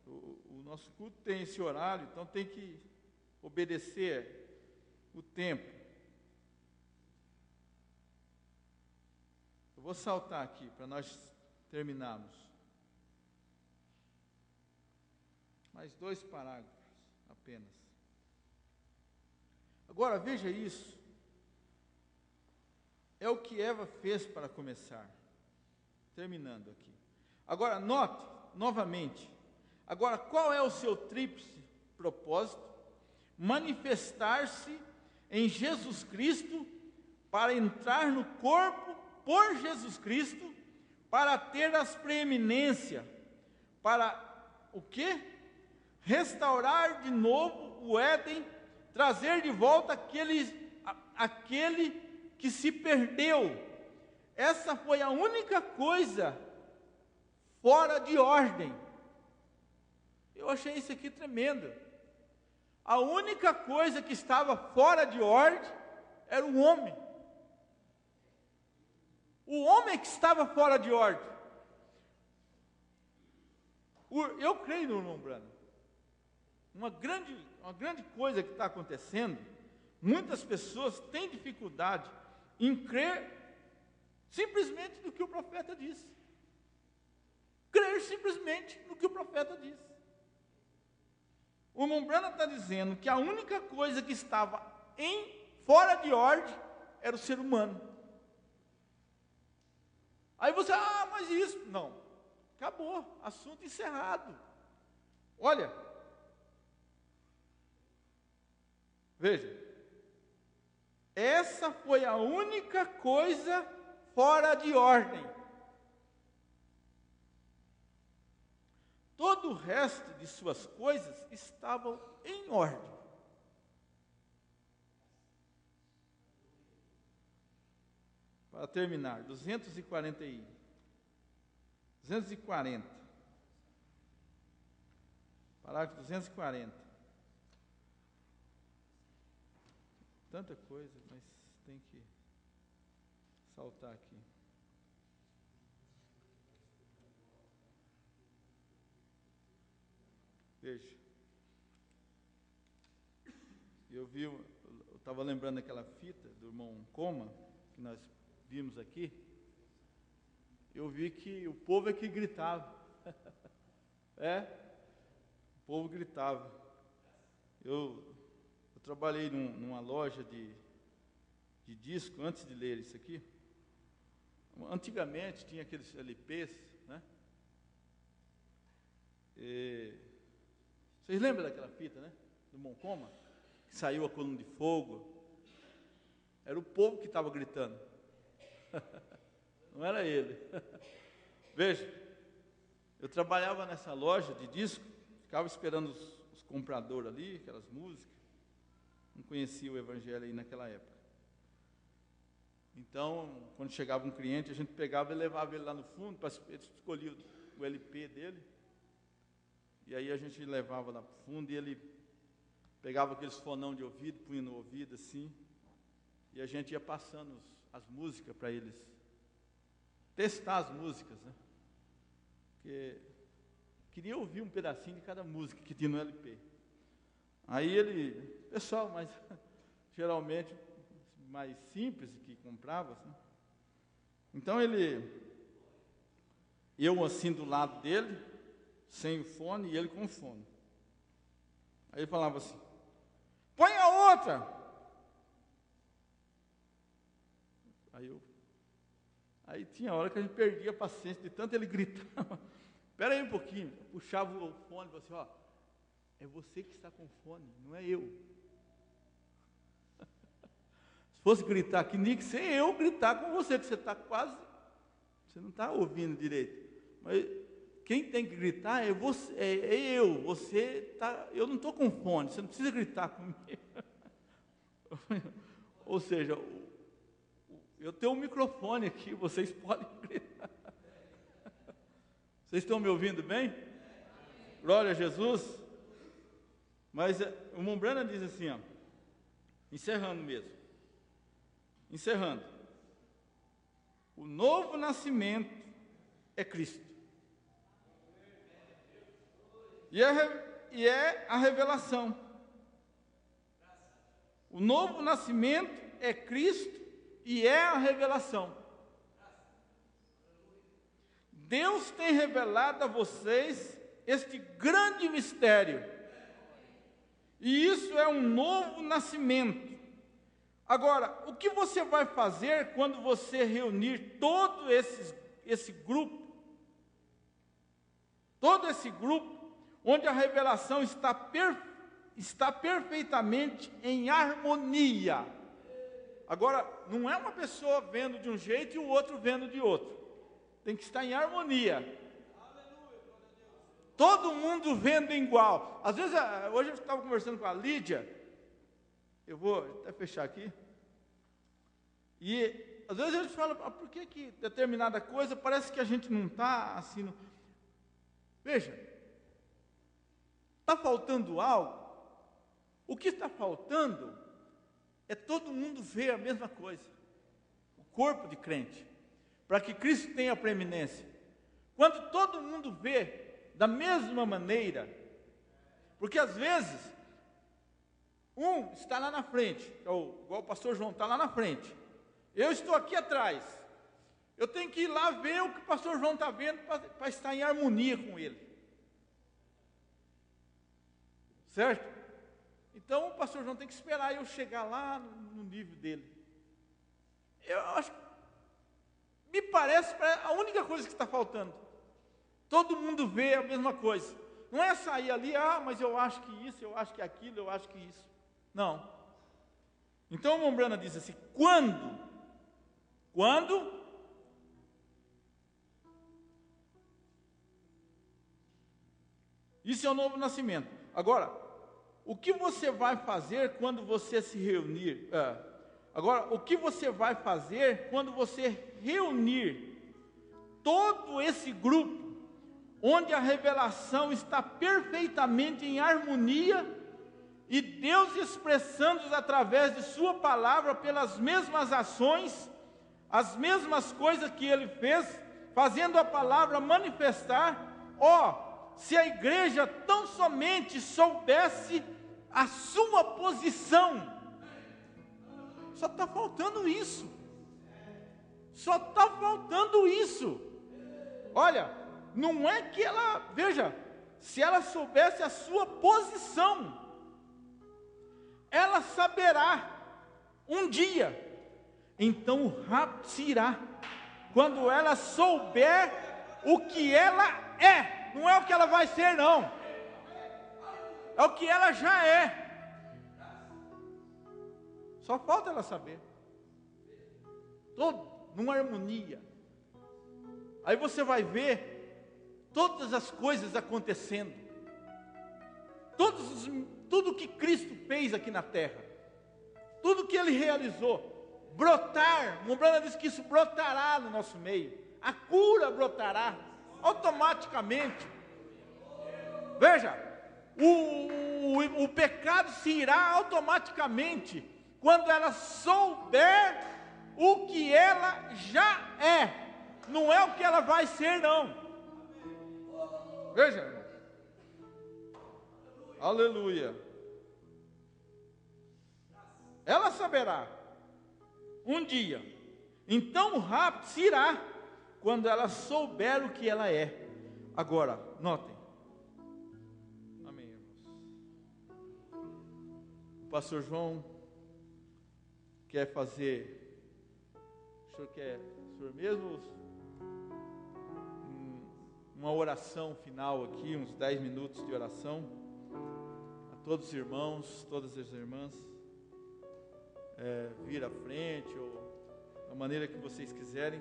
O nosso culto tem esse horário, então tem que obedecer o tempo. Eu vou saltar aqui para nós terminarmos. Mais 2 parágrafos apenas. Agora veja isso. É o que Eva fez para começar. Terminando aqui. Agora note novamente. Agora qual é o seu tríplice propósito? Manifestar-se em Jesus Cristo para entrar no corpo por Jesus Cristo, para ter as preeminências, para o quê? Restaurar de novo o Éden, trazer de volta aquele que se perdeu. Essa foi a única coisa fora de ordem. Eu achei isso aqui tremendo. A única coisa que estava fora de ordem era o homem. O homem que estava fora de ordem. Eu creio no irmão Brano. Uma grande coisa que está acontecendo, muitas pessoas têm dificuldade em crer simplesmente no que o profeta disse. Crer simplesmente no que o profeta disse. O irmão Brano está dizendo que a única coisa que estava fora de ordem era o ser humano. Aí você, mas isso, não, acabou, assunto encerrado. Olha, veja, essa foi a única coisa fora de ordem. Todo o resto de suas coisas estavam em ordem. Para terminar, 240. Parágrafo 240. Tanta coisa, mas tem que saltar aqui. Veja. Eu estava lembrando aquela fita do irmão Coma, que nós vimos aqui. Eu vi que o povo é que gritava. O povo gritava. Eu Eu trabalhei numa loja de disco, antes de ler isso aqui. Antigamente tinha aqueles LPs, né? Vocês lembram daquela fita, né? Do Moncoma? Que saiu a coluna de fogo. Era o povo que estava gritando. Não era ele. Veja, eu trabalhava nessa loja de disco, ficava esperando os compradores ali, aquelas músicas. Não conhecia o evangelho aí naquela época. Então, quando chegava um cliente, a gente pegava e levava ele lá no fundo, ele escolhia o LP dele, e aí a gente levava lá para o fundo, e ele pegava aqueles fonão de ouvido, punha no ouvido assim, e a gente ia passando as músicas para eles, testar as músicas, né? Porque queria ouvir um pedacinho de cada música que tinha no LP. Aí pessoal, mas geralmente mais simples que comprava, assim. Então eu assim do lado dele, sem o fone, e ele com o fone. Aí ele falava assim: põe a outra. Aí tinha hora que a gente perdia a paciência, de tanto ele gritava. Espera aí um pouquinho. Eu puxava o fone e falava assim: ó, é você que está com fone, não é eu. Se fosse gritar aqui, tinha que ser eu gritar com você, que você está quase, você não está ouvindo direito. Mas quem tem que gritar é você, eu. Você tá, eu não estou com fone, você não precisa gritar comigo. Ou seja, eu tenho um microfone aqui, vocês podem gritar. Vocês estão me ouvindo bem? Glória a Jesus. Mas o Mombrana diz assim, ó, encerrando mesmo. Encerrando. O novo nascimento é Cristo. E é a revelação. O novo nascimento é Cristo e é a revelação. Deus tem revelado a vocês este grande mistério. E isso é um novo nascimento. Agora, o que você vai fazer quando você reunir todo esse grupo? Todo esse grupo, onde a revelação está perfeitamente em harmonia. Agora, não é uma pessoa vendo de um jeito e o outro vendo de outro. Tem que estar em harmonia. Todo mundo vendo igual. Às vezes, hoje eu estava conversando com a Lídia. Eu vou até fechar aqui. E às vezes a gente fala, por que determinada coisa parece que a gente não está assim. Veja, está faltando algo. O que está faltando é todo mundo ver a mesma coisa. O corpo de crente. Para que Cristo tenha preeminência. Quando todo mundo vê da mesma maneira, porque às vezes um está lá na frente, igual o pastor João está lá na frente, eu estou aqui atrás, eu tenho que ir lá ver o que o pastor João está vendo para estar em harmonia com ele, certo? Então o pastor João tem que esperar eu chegar lá no nível dele. Eu acho, me parece a única coisa que está faltando. Todo mundo vê a mesma coisa. Não é sair ali, mas eu acho que isso, eu acho que aquilo, eu acho que isso. Não. Então o Mombrana diz assim, quando? Isso é o novo nascimento. Agora, o que você vai fazer quando você se reunir? Agora, o que você vai fazer quando você reunir todo esse grupo, onde a revelação está perfeitamente em harmonia, e Deus expressando através de sua palavra, pelas mesmas ações, as mesmas coisas que Ele fez, fazendo a palavra manifestar. Se a igreja tão somente soubesse a sua posição, só está faltando isso, só está faltando isso. Olha, não é que ela, veja, se ela soubesse a sua posição, ela saberá um dia, então o rapto se irá, quando ela souber o que ela é, não é o que ela vai ser não, é o que ela já é, só falta ela saber, todo numa harmonia, aí você vai ver todas as coisas acontecendo, tudo que Cristo fez aqui na terra, tudo que Ele realizou, brotar, Mombrana diz que isso brotará no nosso meio, a cura brotará, automaticamente, veja, o pecado se irá automaticamente, quando ela souber o que ela já é, não é o que ela vai ser não, veja, irmão, aleluia, ela saberá um dia, então o rapto se irá, quando ela souber o que ela é. Agora, notem, amém, irmãos, o pastor João quer fazer, o senhor mesmo, uma oração final aqui, uns 10 minutos de oração, a todos os irmãos, todas as irmãs, vir à frente, ou da maneira que vocês quiserem,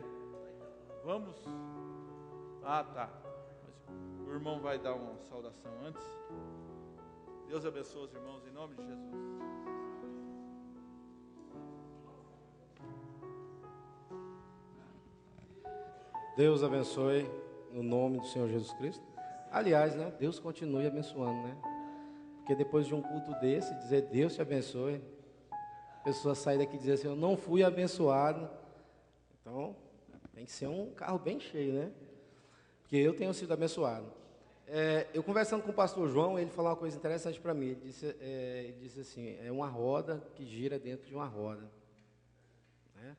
vamos, tá, mas o irmão vai dar uma saudação antes, Deus abençoe os irmãos, em nome de Jesus. Deus abençoe, no nome do Senhor Jesus Cristo. Aliás, né, Deus continue abençoando, né? Porque depois de um culto desse, dizer Deus te abençoe, a pessoa sai daqui e dizer assim, eu não fui abençoado. Então, tem que ser um carro bem cheio, né? Porque eu tenho sido abençoado. Eu conversando com o pastor João, ele falou uma coisa interessante para mim. Ele disse assim, é uma roda que gira dentro de uma roda. Né?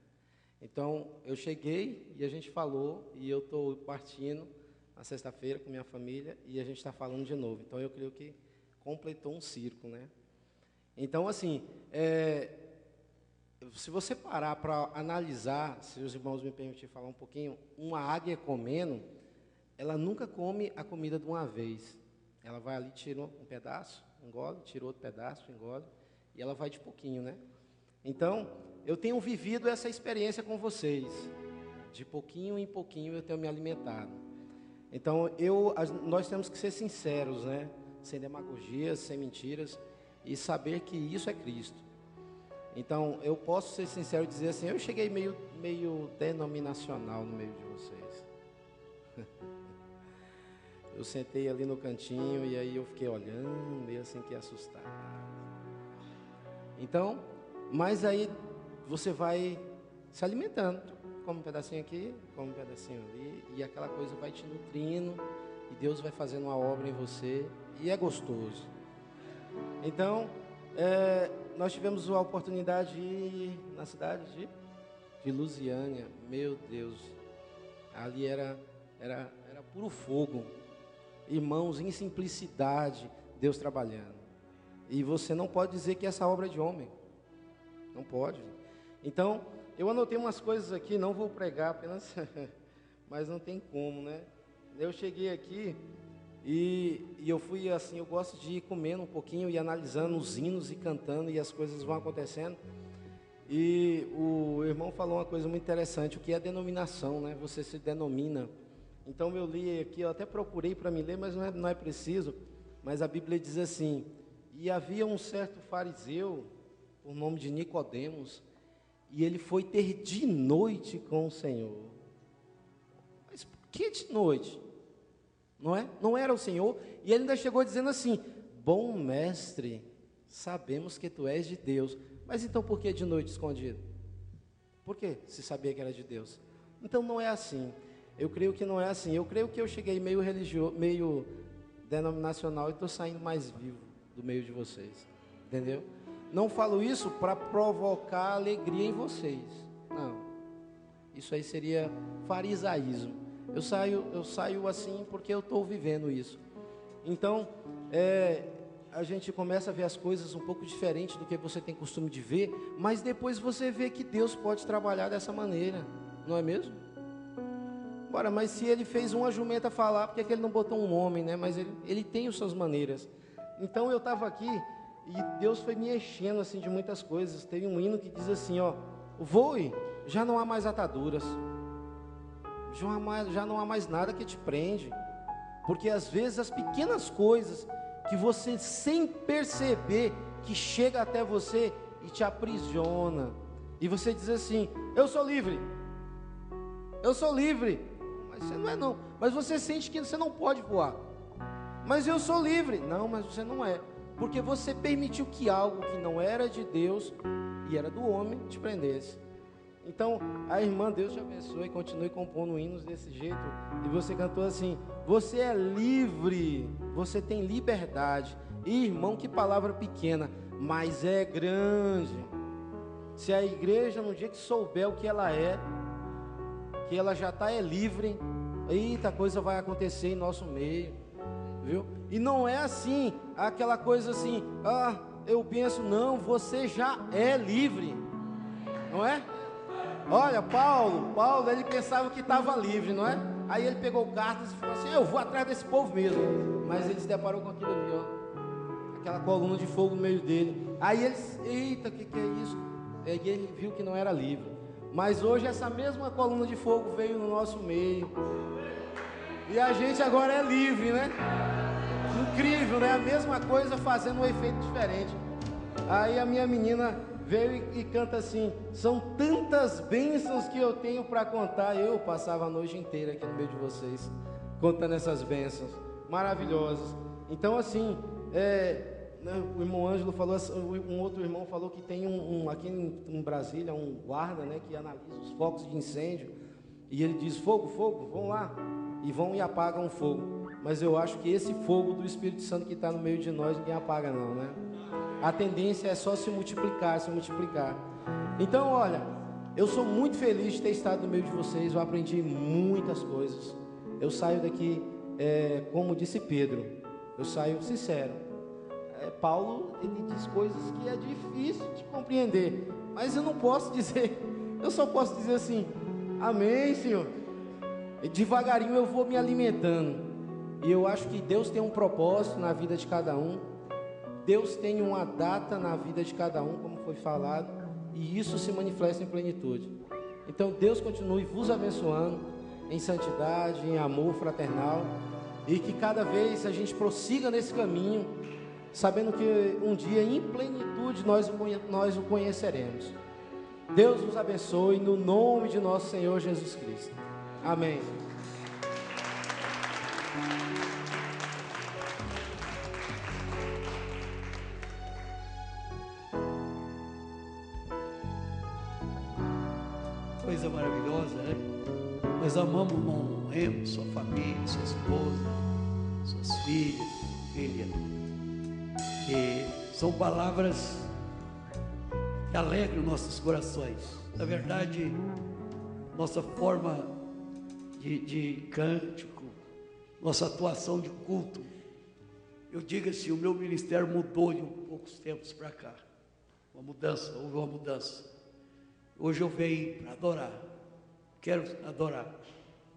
Então, eu cheguei e a gente falou, e eu estou partindo na sexta-feira com minha família, e a gente está falando de novo. Então, eu creio que completou um círculo, né? Então, assim, se você parar para analisar, se os irmãos me permitirem falar um pouquinho, uma águia comendo, ela nunca come a comida de uma vez. Ela vai ali, tira um pedaço, engole, tira outro pedaço, engole, e ela vai de pouquinho, né? Então, eu tenho vivido essa experiência com vocês. De pouquinho em pouquinho eu tenho me alimentado. Então, nós temos que ser sinceros, né? Sem demagogias, sem mentiras, e saber que isso é Cristo. Então, eu posso ser sincero e dizer assim, eu cheguei meio denominacional no meio de vocês. Eu sentei ali no cantinho e aí eu fiquei olhando, meio assim que assustado. Então, mas aí você vai se alimentando, come um pedacinho aqui, come um pedacinho ali, e aquela coisa vai te nutrindo, e Deus vai fazendo uma obra em você, e é gostoso. Então, nós tivemos a oportunidade de ir na cidade de Lusiânia. Meu Deus, ali era puro fogo. Irmãos, em simplicidade, Deus trabalhando. E você não pode dizer que essa obra é de homem. Não pode. Então, eu anotei umas coisas aqui, não vou pregar apenas, mas não tem como, né? Eu cheguei aqui e eu fui assim, eu gosto de ir comendo um pouquinho e analisando os hinos e cantando, e as coisas vão acontecendo. E o irmão falou uma coisa muito interessante, o que é denominação, né? Você se denomina. Então eu li aqui, eu até procurei para me ler, mas não é preciso. Mas a Bíblia diz assim, e havia um certo fariseu, por nome de Nicodemos, e ele foi ter de noite com o Senhor. Mas por que de noite? Não é? Não era o Senhor? E ele ainda chegou dizendo assim, bom mestre, sabemos que tu és de Deus. Mas então por que de noite escondido? Por que se sabia que era de Deus? Então não é assim. Eu creio que não é assim. Eu creio que eu cheguei meio religioso, meio denominacional e estou saindo mais vivo do meio de vocês. Entendeu? Não falo isso para provocar alegria em vocês. Não. Isso aí seria farisaísmo. Eu saio assim porque eu estou vivendo isso. Então, a gente começa a ver as coisas um pouco diferente do que você tem costume de ver, mas depois você vê que Deus pode trabalhar dessa maneira, não é mesmo? Ora, mas se ele fez uma jumenta falar, por que ele não botou um homem, né? Mas ele tem as suas maneiras. Então eu estava aqui e Deus foi me enchendo assim de muitas coisas. Teve um hino que diz assim, ó: voe, já não há mais ataduras, já não há mais nada que te prende, porque às vezes as pequenas coisas que você sem perceber que chega até você e te aprisiona, e você diz assim: eu sou livre, mas você não é não, mas você sente que você não pode voar, mas eu sou livre, não, mas você não é, porque você permitiu que algo que não era de Deus e era do homem te prendesse. Então, a irmã, Deus te abençoe, continue compondo hinos desse jeito. E você cantou assim: você é livre, você tem liberdade. E, irmão, que palavra pequena, mas é grande. Se a igreja, no dia que souber o que ela é, que ela já está livre, eita, coisa vai acontecer em nosso meio, viu? E não é assim, aquela coisa assim, eu penso, não, você já é livre, não é? Olha, Paulo, ele pensava que estava livre, não é? Aí ele pegou cartas e falou assim: eu vou atrás desse povo mesmo. Mas ele se deparou com aquilo ali, ó, aquela coluna de fogo no meio dele. Aí ele, eita, que é isso? E ele viu que não era livre. Mas hoje essa mesma coluna de fogo veio no nosso meio. E a gente agora é livre, né? Incrível, né? A mesma coisa fazendo um efeito diferente. Aí a minha menina veio e canta assim: são tantas bênçãos que eu tenho para contar. Eu passava a noite inteira aqui no meio de vocês, contando essas bênçãos maravilhosas. Então assim, o irmão Ângelo falou, um outro irmão falou que tem aqui em Brasília, um guarda, né, que analisa os focos de incêndio. E ele diz: fogo, vão lá. E vão e apagam o fogo. Mas eu acho que esse fogo do Espírito Santo que está no meio de nós, ninguém apaga não, né? A tendência é só se multiplicar. Então, olha, eu sou muito feliz de ter estado no meio de vocês. Eu aprendi muitas coisas. Eu saio daqui, como disse Pedro, eu saio sincero. Paulo, ele diz coisas que é difícil de compreender, mas eu não posso dizer, eu só posso dizer assim: amém, Senhor. E devagarinho eu vou me alimentando. E eu acho que Deus tem um propósito na vida de cada um. Deus tem uma data na vida de cada um, como foi falado, e isso se manifesta em plenitude. Então Deus continue vos abençoando em santidade, em amor fraternal, e que cada vez a gente prossiga nesse caminho, sabendo que um dia em plenitude nós o conheceremos. Deus vos abençoe no nome de nosso Senhor Jesus Cristo. Amém. Coisa maravilhosa, né? Nós amamos o irmão Remo, sua família, sua esposa, suas filhas, filha. E são palavras que alegram nossos corações. Na verdade, nossa forma de cântico, nossa atuação de culto, eu digo assim, o meu ministério mudou de poucos tempos para cá. Houve uma mudança. Hoje eu venho para adorar, quero adorar.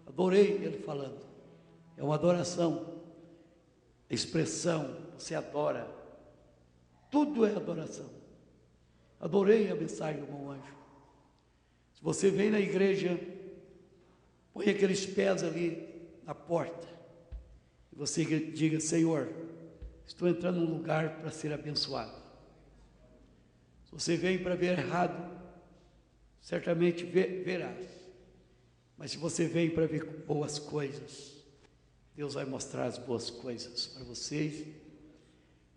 Adorei ele falando, é uma adoração, expressão, você adora, tudo é adoração. Adorei a mensagem do irmão Ângelo. Se você vem na igreja, põe aqueles pés ali na porta, e você diga: Senhor, estou entrando num lugar para ser abençoado. Se você vem para ver errado, certamente verás. Mas se você vem para ver boas coisas, Deus vai mostrar as boas coisas para vocês.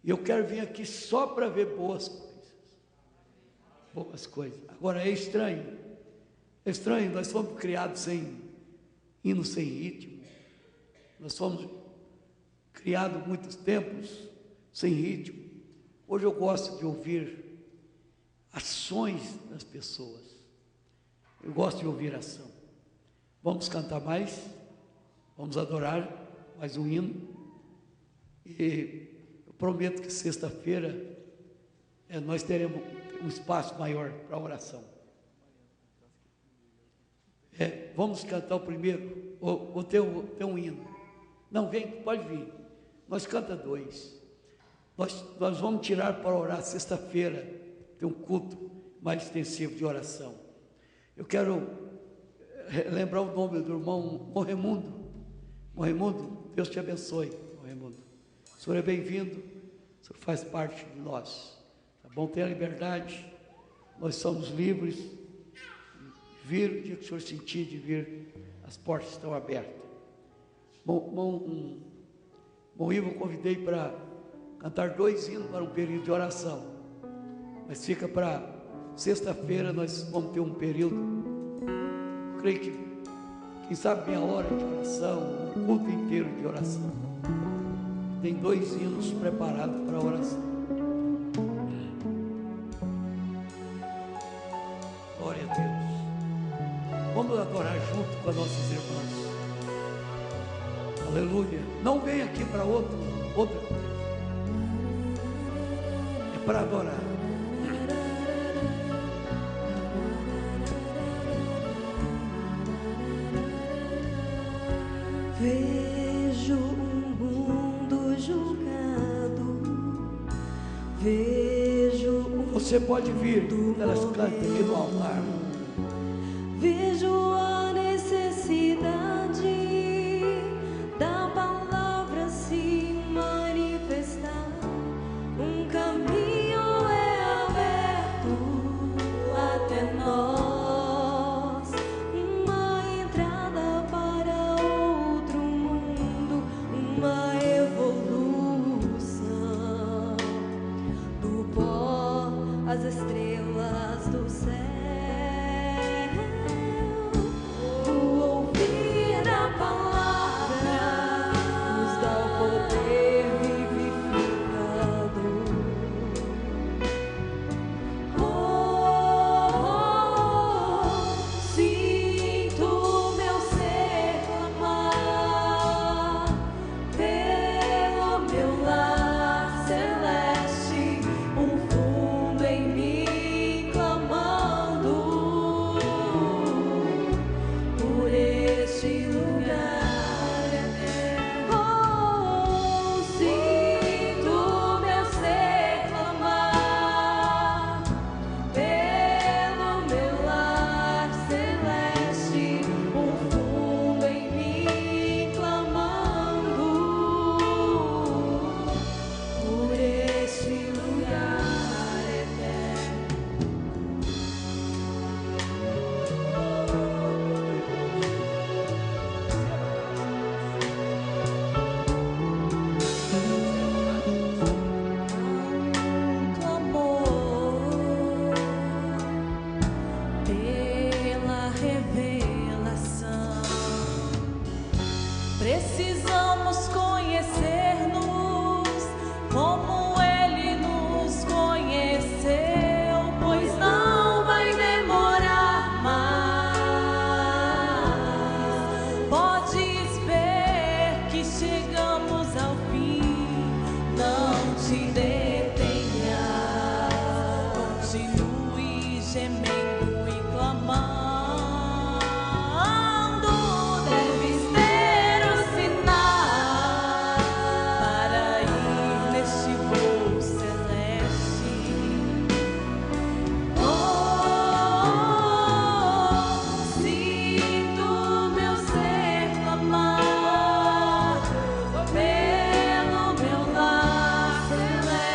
E eu quero vir aqui só para ver boas coisas. Boas coisas. Agora é estranho, nós fomos criados sem hino, sem ritmo. Nós fomos criados muitos tempos sem ritmo. Hoje eu gosto de ouvir ações das pessoas. Eu gosto de ouvir ação. Vamos cantar mais, vamos adorar mais um hino. E eu prometo que sexta-feira nós teremos um espaço maior para oração. Vamos cantar o primeiro, ou tem um hino. Não, vem, pode vir. Nós canta 2. Nós vamos tirar para orar sexta-feira. Tem um culto mais extensivo de oração. Eu quero lembrar o nome do irmão Morremundo. Morremundo, Deus te abençoe, Morremundo. O senhor é bem-vindo, o senhor faz parte de nós. Tá bom? Tenha liberdade, nós somos livres. Vir o dia que o senhor sentir de vir, as portas estão abertas. Bom Ivo, convidei para cantar 2 hinos para um período de oração, mas fica para sexta-feira. Nós vamos ter um período, creio que, quem sabe, meia hora de oração, um culto inteiro de oração. Tem 2 hinos preparados para a oração. Glória a Deus. Vamos adorar junto com as nossas irmãs. Aleluia. Não vem aqui para outra coisa. É para adorar. Vejo um mundo julgado. Vejo um Você pode vir, elas cantam aqui no altar. Vejo a necessidade da palavra se manifestar. Um caminho é aberto até nós, uma entrada para outro mundo, uma evolução do pó às estrelas do céu. Precisamos conhecer-nos como Ele nos conheceu, pois não vai demorar mais. Podes ver que chegamos ao fim, não te detenha, continue gemendo e clamando. Pelo meu lar celeste.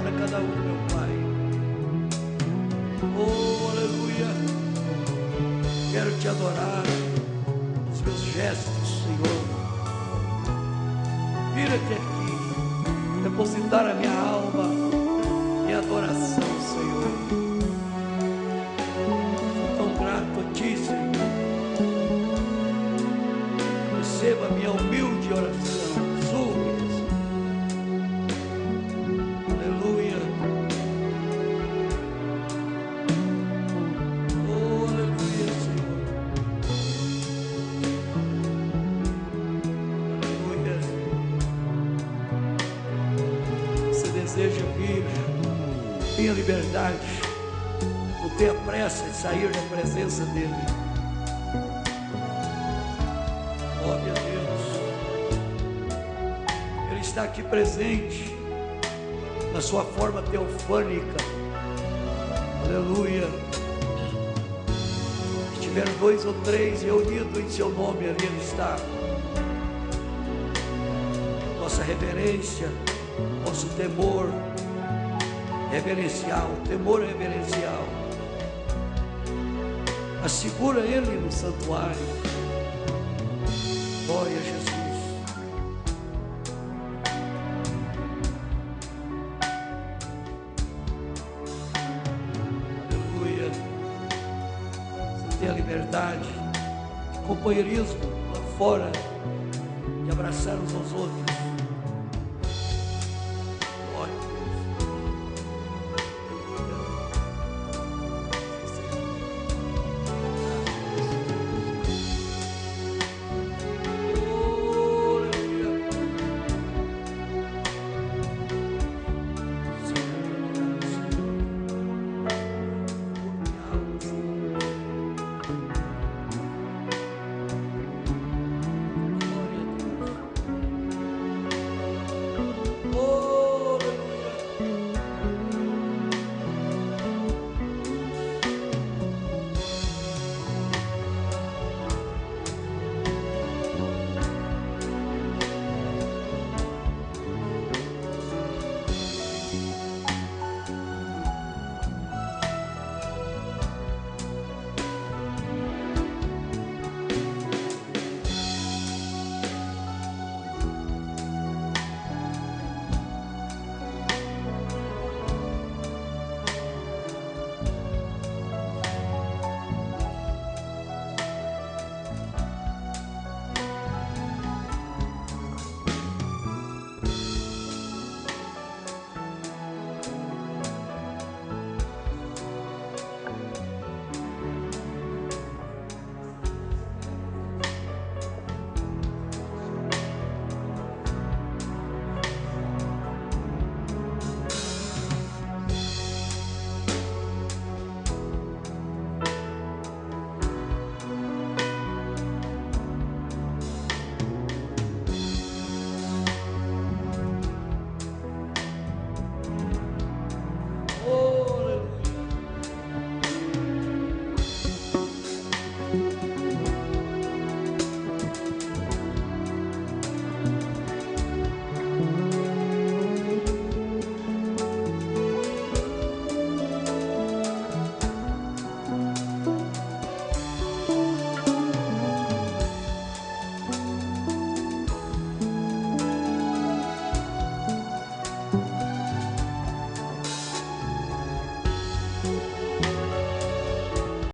para cada um, meu Pai. Oh, aleluia. Quero te adorar nos meus gestos, Senhor. Vira-te aqui, depositar a minha alma em adoração, Senhor. Sou tão grato a Ti, Senhor. Receba a minha humilde oração, súplicas. Aleluia. Oh, aleluia, Senhor. Aleluia. Você deseja vir, tenha liberdade, não tenha pressa de sair da presença dEle. Glória a Deus. Ele está aqui presente na sua forma teofânica. Aleluia. Se tiver 2 ou 3 reunidos em seu nome, ali Ele está. Nossa reverência, nosso temor reverencial, temor reverencial. Assegura Ele no santuário. Glória a Jesus. Aleluia. Você tem a liberdade de companheirismo lá fora, de abraçar uns aos outros.